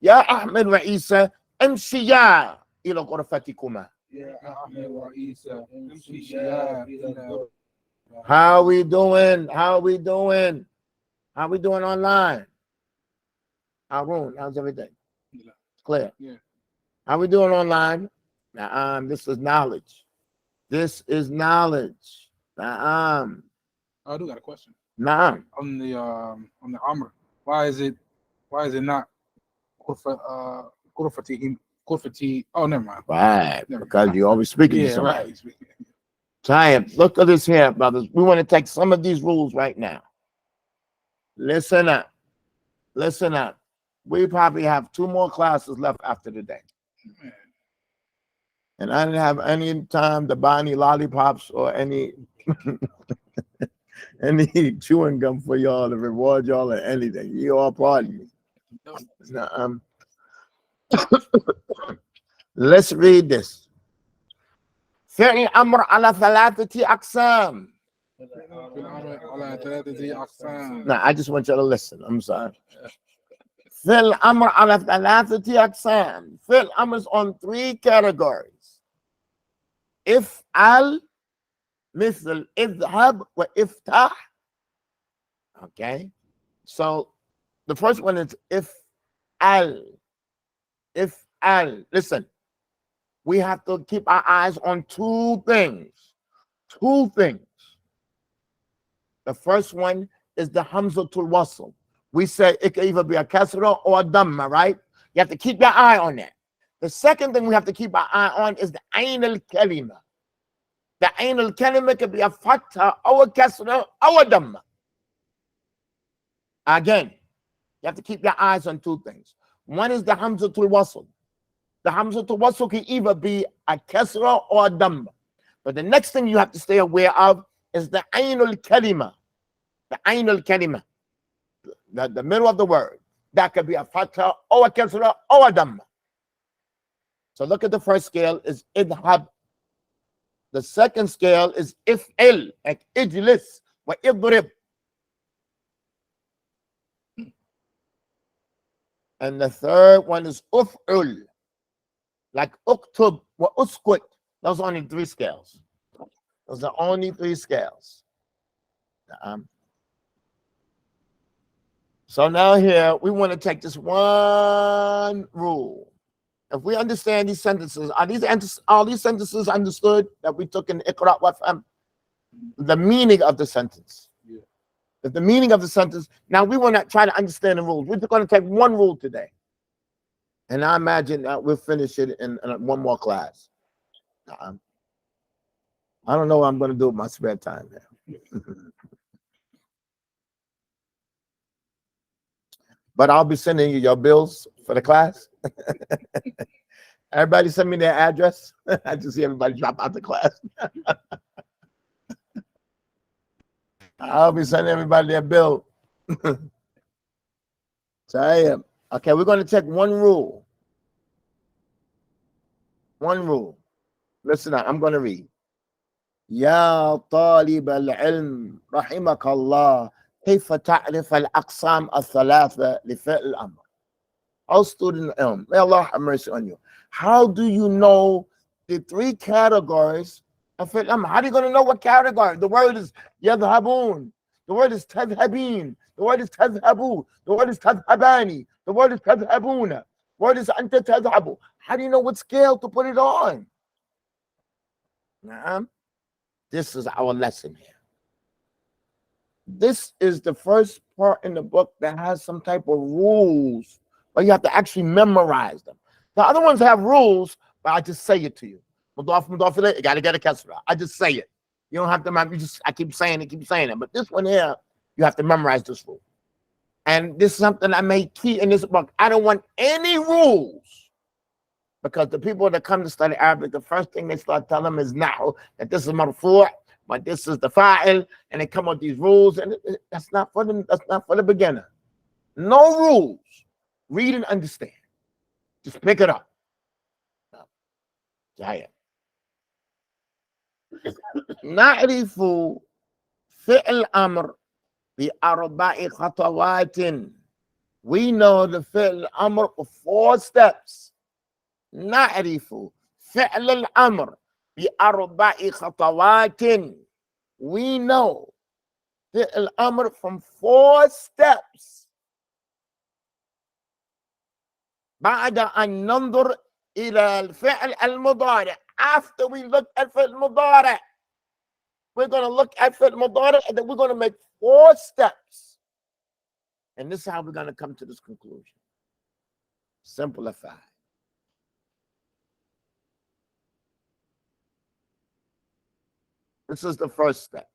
يا أحمد وعيسى امشيا إلى غرفتكما. How we doing? How we doing? How we doing online? Arun, how's everything? Clear. Yeah. How we doing online? This is knowledge. This is knowledge. I do got a question. Naam. On the Amr. Why is it not Kurfati? Oh, never mind. Right. Never Because mind. you're always speaking to Yeah, somebody. right. Tayyip, look at this here, brothers. We want to take some of these rules right now. Listen up. Listen up. We probably have 2 more classes left after today. And I didn't have any time to buy any lollipops or any any chewing gum for y'all to reward y'all or anything. You all pardon me. Now, let's read this. فعل الأمر على 3 أقسام. Now, I just want you to listen. I'm sorry. فعل الأمر على 3 أقسام. فعل الأمر is on 3 categories. افعل مثل اذهب وافتح. Okay. So the first one is افعل. افعل. Listen. We have to keep our eyes on 2 things. 2 things. The first one is the Hamzatul Wasl. We say it can either be a kasra or a dhamma, right? You have to keep your eye on that. The second thing we have to keep our eye on is the Ain al-Kalima. The Ain al-Kalima could be a fatha or a kasra or a dhamma. Again, you have to keep your eyes on 2 things. One is the Hamzatul Wasl. The Hamzatul Wasl can either be a kasra or a dhamma. But the next thing you have to stay aware of is the Ain al-Kalima. The Ain al-Kalima. The middle of the word. That could be a fatha or a kasra or a dhamma. So look at the first scale is idhab. The second scale is if'il, like ijlis wa idrib. And the third one is uf'ul, like uktub wa uskut. Those are only 3 scales. Those are only 3 scales. So now here, we want to take this one rule. If we understand these sentences, are these sentences understood that we took in Iqra wa Faham? The meaning of the sentence. Yeah. If the meaning of the sentence, now we want to try to understand the rules. We're just going to take one rule today. And I imagine that we'll finish it in 1 more class. I don't know what I'm going to do with my spare time now. But I'll be sending you your bills for the class. Everybody send me their address. I just see everybody drop out the class. I'll be sending everybody their bill. So, okay, we're going to take one rule. One rule. Listen, I'm going to read. يا طالب العلم رحمك الله كيف تعرف الأقسام الثلاثة لفعل الأمر. Oh, student ilm, may Allah have mercy on you. How do you know the 3 categories of fi'l amr? How are you going to know what category? The word is yadhabun. The word is tadhabin. The word is tadhabu. The word is tadhabani. The word is tadhabuna. The word is anta tadhabu. How do you know what scale to put it on? This is our lesson here. This is the first part in the book that has some type of rules, but you have to actually memorize them. The other ones have rules, but I just say it to you. Mudaf, mudaf ilayh, you got to get a kasra. I just say it. You don't have to, I keep saying it. But this one here, you have to memorize this rule. And this is something I made key in this book. I don't want any rules. Because the people that come to study Arabic, the first thing they start telling them is now that this is marfu', but this is the fa'il, and they come up with these rules, and that's not for them. That's not for the beginner. No rules. Read and understand. Just pick it up. نعرف فعل الأمر بأربع خطوات We know the fi'l al-amr of 4 steps. نعرف فعل الأمر بأربع خطوات. We know fi'l al-amr from 4 steps. بعد أن ننظر إلى الفعل المضارع. After we look at fi'l المضارع, we're going to look at fi'l المضارع and then we're going to make 4 steps. And this is how we're going to come to this conclusion. Simplify. This is the first step.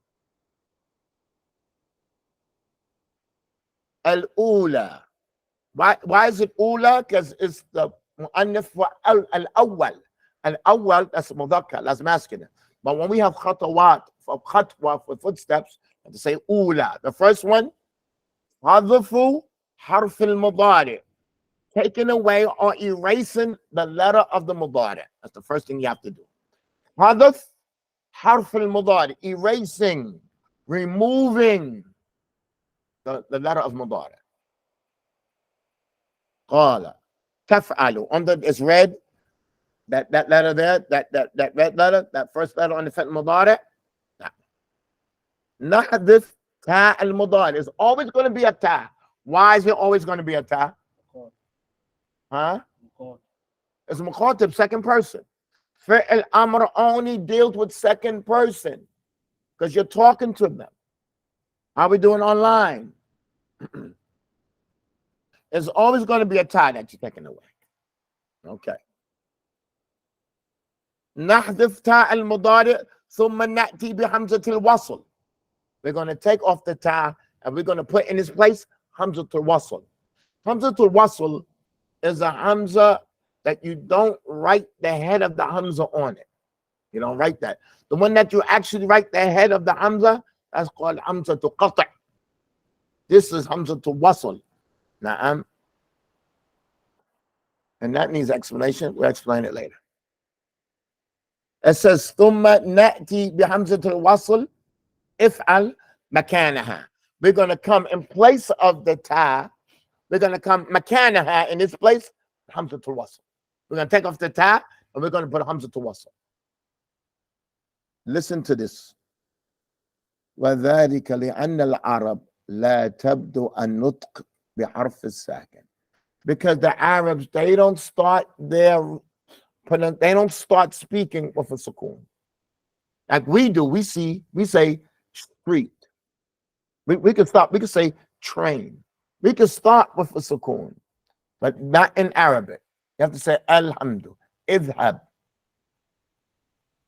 Al-Ula. Why is it Ula? Because it's the mu'annif for al-awwal. Al-awwal, that's mudhakkar, that's masculine. But when we have khatawat, for khatwa, for footsteps, we have to say Ula. The first one, hadfu harf al-mudari. Taking away or erasing the letter of the mudari. That's the first thing you have to do. Hadf harf al-mudari, erasing, removing the letter of mudari. Qala taf'alu. Under it's red, that letter there, that red letter, that first letter on the fi'l mudari. Nahdif ta al-mudari. It's always going to be a ta. Why is it always going to be a ta? Huh? It's muqatab, second person. Fi'l amr only deals with second person because you're talking to them. How are we doing online? There's always going to be a tie that you're taking away. Okay. نحذف تاء المضارع ثم نأتي بحمزة الوصل. We're going to take off the ta and we're going to put in its place Hamza al-Wasl. Hamza al-Wasl is a Hamza that you don't write the head of the Hamza on it. You don't write that. The one that you actually write the head of the Hamza, that's called Hamza al-Qat'. This is Hamza al-Wasl. Na'am. And that needs explanation. We'll explain it later. It says, ثُمَّ نَأْتِي بِحَمْزَةِ الْوَصْلِ إِفْعَلْ مَكَانَهَا. We're going to come in place of the ta. We're going to come مَكَانَهَا in its place, Hamza al-Wasl. We're going to take off the ta and we're going to put Hamza al-Wasl. Listen to this. وَذَلِكَ لِأَنَّ الْعَرَبِ لَا تَبْدُ النُّطْقِ بِحَرْفِ السَّاكِنِ. Because the Arabs, they don't start speaking with a sukoon. Like we do, we say street. We can say train. We can start with a sukoon, but not in Arabic. You have to say alhamdu, idhab,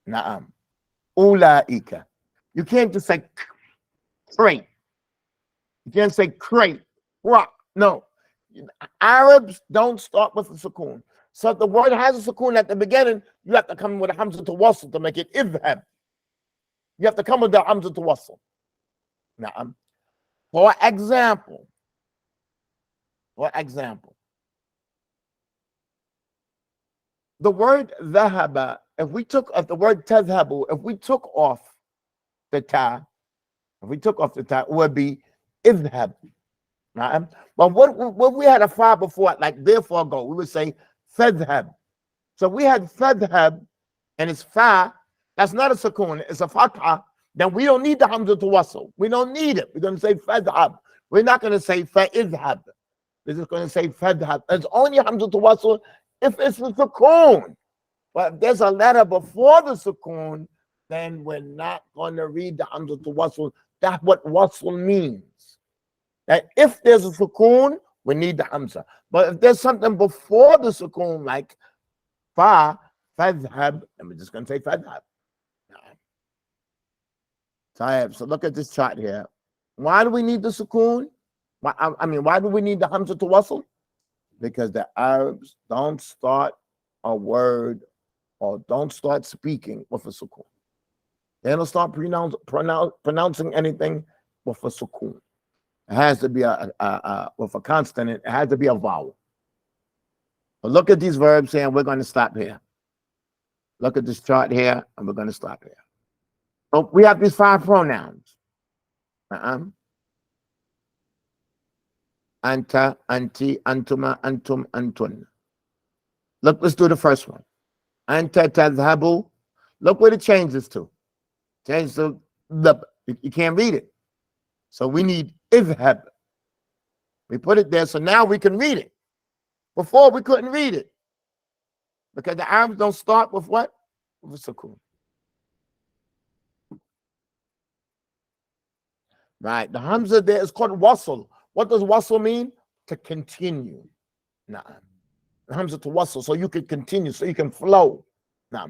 na'am, ulaika. You can't just say crate. You can't say crate, rock. No. Arabs don't start with a sukoon. So if the word has a sukoon at the beginning, you have to come with a hamza al-wasl to make it idhab. You have to come with the hamza al-wasl. Na'am. For example, the word dhahaba, if we took off the word tadhhabu, if we took off the ta, it would be idhab. But what we had a fa before, like therefore go, we would say fadhhab. So we had fadhhab and it's fa, that's not a sukoon, it's a fatha. Then we don't need the hamza to wasl. We don't need it. We're going to say fadhhab. We're not going to say fa'idhhab. We're just going to say fadhhab. It's only hamza to wasl if it's a sukoon. But if there's a letter before the sukoon, then we're not going to read the hamza to wasl. That's what wasl means. That if there's a sukoon, we need the hamza. But if there's something before the sukoon, like fa, fadhhab, then we're just going to say fadhhab. So look at this chart here. Why do we need the sukoon? Why do we need the hamza to wasl? Because the Arabs don't start a word or don't start speaking with a sukoon. They don't start pronouncing anything with a sukoon. It has to be with a consonant. It has to be a vowel. But look at these verbs here, and we're going to stop here. Look at this chart here, and we're going to stop here. So we have these 5 pronouns. anta, anti, antuma, antum, antun. Look, let's do the first one. Anta tadhabu. Look where it changes to. Changes to the. You can't read it. So we need idhab. We put it there so now we can read it. Before we couldn't read it. Because the Arabs don't start with what? With a sukoon. Right. The Hamza there is called wasl. What does wasl mean? To continue. Nah. The Hamza to wasl, so you can continue, so you can flow. Now,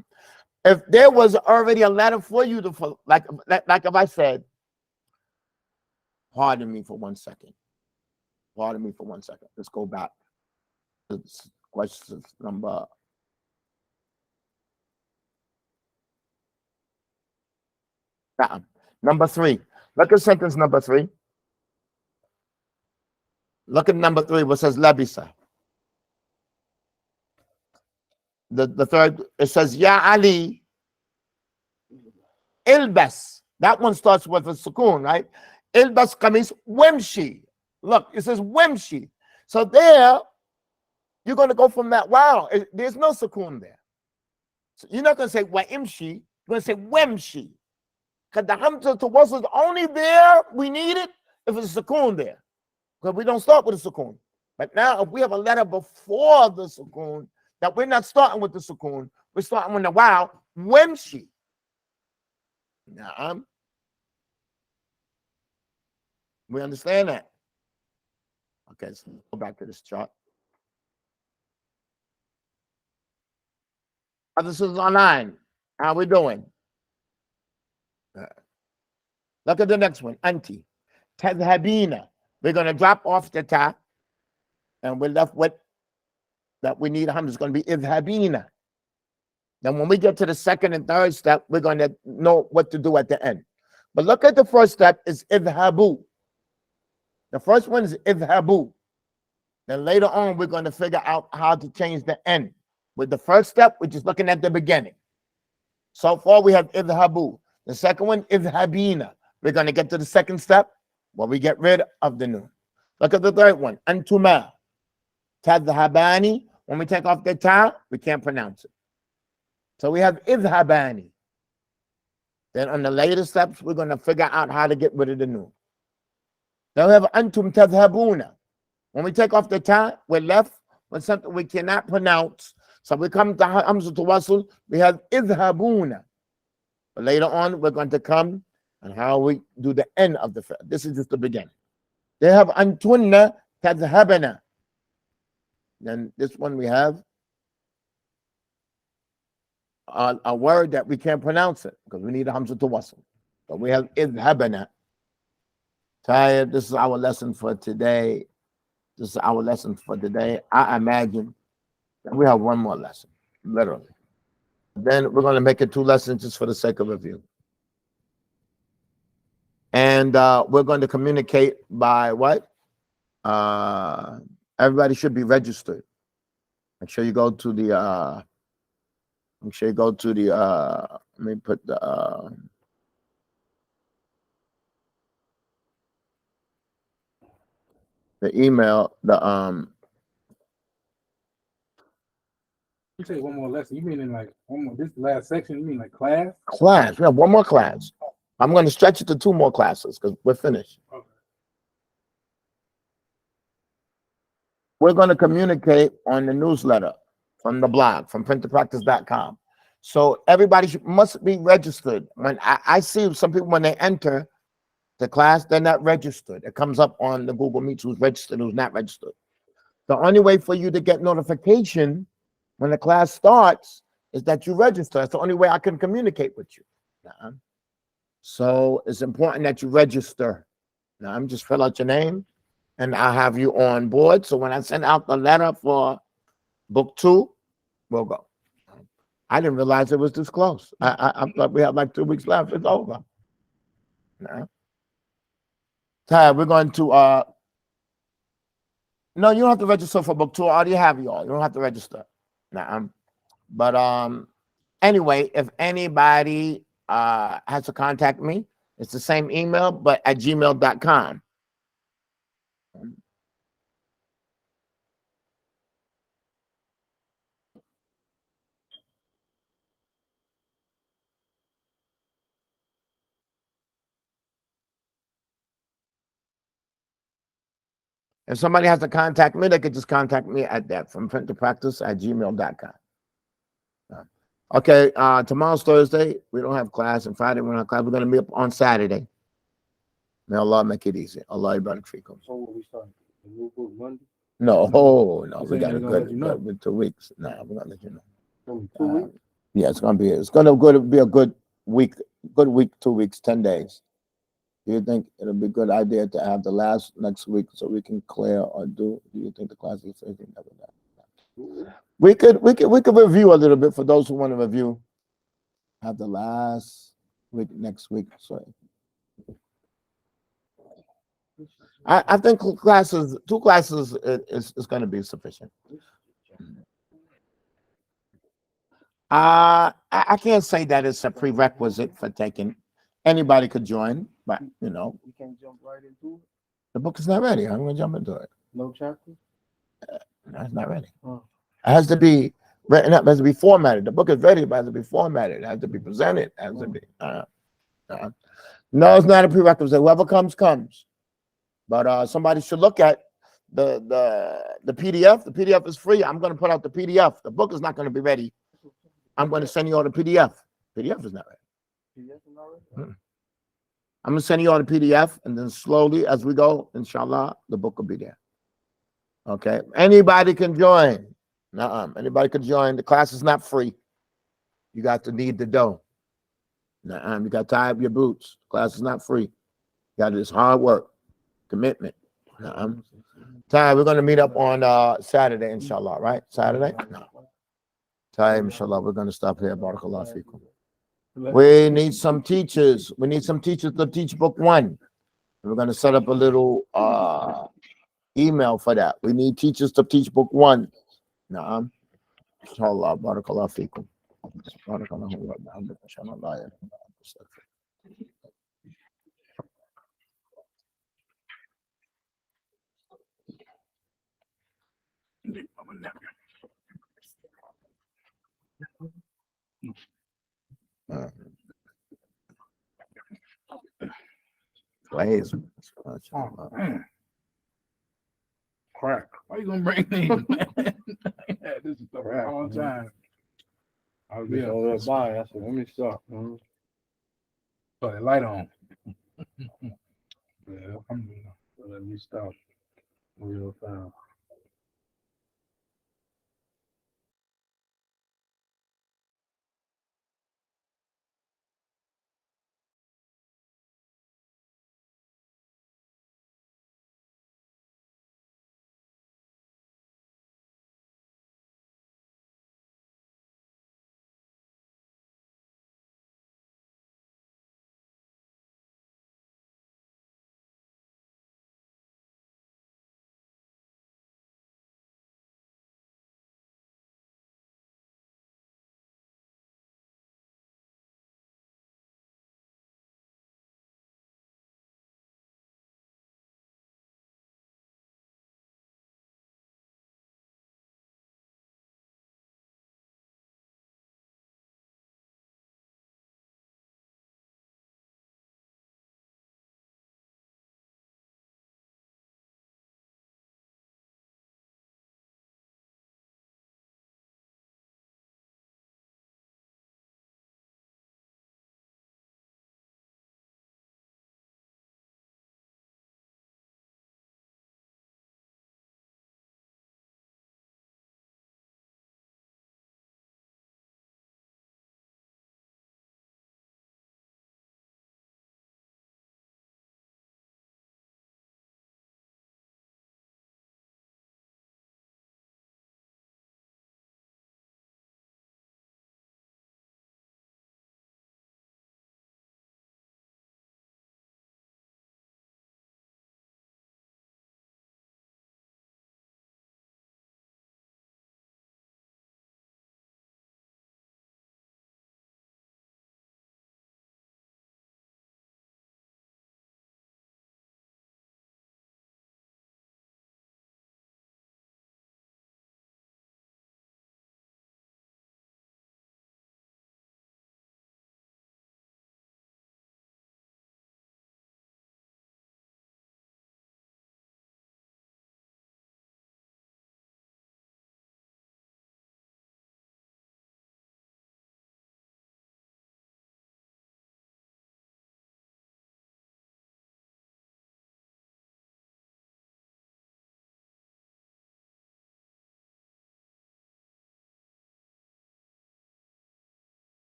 if there was already a letter for you to follow, like if I said, pardon me for 1 second. Pardon me for 1 second. Let's go back to question number. Number 3. Look at sentence number 3. Look at number 3, what says labisa. The third, it says Ya Ali ilbas. That one starts with a sukoon, right? Ilbas kamis wemshi. Look, it says wemshi. So there, you're going to go from that. Wow, there's no sukoon there. So you're not going to say wa'imshi. You're going to say wemshi. Because the hamza to wasl is only there, we need it if it's a sukoon there. Because we don't start with a sukoon. But now if we have a letter before the sukoon, that we're not starting with the sukoon, we're starting with the wow, wemshi. Now, we understand that? Okay, so go back to this chart. This is online. How we doing? Look at the next one. Anti. Tadhabina. We're going to drop off the ta, and we're left with that we need hamza. It's going to be idhabina. Then when we get to the second and third step, we're going to know what to do at the end. But look at the first step is idhabu. The first one is idhabu. Then later on, we're going to figure out how to change the end. With the first step, we're just looking at the beginning. So far, we have idhabu. The second one, idhabina. We're going to get to the second step where we get rid of the nun. Look at the third one, antuma. Tadhabani. When we take off the ta, we can't pronounce it. So we have idhabani. Then on the later steps, we're going to figure out how to get rid of the nun. Then we have antum tadhabuna. When we take off the ta, we're left with something we cannot pronounce. So we come to hamza to wasl, we have idhabuna. But later on, we're going to come and how we do the end of the fi'l. This is just the beginning. They have antunna tadhabana. Then this one we have a word that we can't pronounce it because we need a hamza to wasl. But we have idhabana. Tired. This is our lesson for today. This is our lesson for today. I imagine that we have one more lesson, literally. Then we're going to make it 2 lessons just for the sake of review. And we're going to communicate by what? Everybody should be registered. Make sure you go to the, let me put the email, You say one more lesson. You mean in like one more, this last section, you mean like class? class. We have one more class. I'm going to stretch it to 2 more classes because we're finished. Okay. We're going to communicate on the newsletter from the blog, from printtopractice.com. So everybody must be registered. When I see some people, when they enter the class, they're not registered. It comes up on the Google Meets who's registered, who's not registered. The only way for you to get notification when the class starts is that you register. That's the only way I can communicate with you. So it's important that you register. Now, I'm just fill out your name and I'll have you on board. So when I send out the letter for book 2, we'll go. I didn't realize it was this close. I thought we had like 2 weeks left. It's over. No. Ty, we're going to, no, you don't have to register for book 2. I already have you all. You don't have to register. Nah. But anyway, if anybody has to contact me, it's the same email, but at gmail.com. If somebody has to contact me, they could just contact me at that from print to practice at gmail.com. Okay, tomorrow's Thursday. We don't have class, and Friday we don't have class. We're going to meet up on Saturday. May Allah make it easy. Allah barak fikum. So what we starting? The new book Monday? No, no, we got a good 2 weeks. No, we're gonna let you know. 2 weeks? Yeah, it's gonna be a good week, 2 weeks, 10 days. Do you think it'll be a good idea to have the last next week so we can clear or do? Do you think the class is finishing? We could review a little bit for those who want to review. Have the last week next week. So I think 2 classes is going to be sufficient. I can't say that it's a prerequisite for taking. Anybody could join, but you know, We can't jump right into it? the book is not ready. I'm going to jump into it. No chapter? No, it's not ready. Oh. It has to be written up. It has to be formatted. The book is ready, but it has to be formatted. It has to be presented. It has to be. No, it's not a prerequisite. Whoever comes, comes. But somebody should look at the PDF. The PDF is free. I'm going to put out the PDF. The book is not going to be ready. I'm going to send you all the PDF. PDF is not ready. I'm going to send you all the PDF, and then slowly as we go, inshallah, the book will be there. Okay? Anybody can join. Anybody can join. The class is not free. You got to need the dough. You got to tie up your boots. The class is not free. You got to do this hard work. Commitment. Time, we're going to meet up on Saturday, inshallah, right? Saturday? No. Time, inshallah, we're going to stop here. Barakallah fikum. We need some teachers. We need some teachers to teach book 1. We're going to set up a little email for that. We need teachers to teach book 1. Naam. Inshallah, barakallah fikum. Barakallahu wa bihamdihi, ashhadu an la ilaha illa anta, Please. Oh, man. Crack. Why you gonna bring these, man? Yeah, this is the wrong time. I'll be on that by. I said, let me stop. Put the light on. Yeah, alhamdulillah. So let me stop real fast.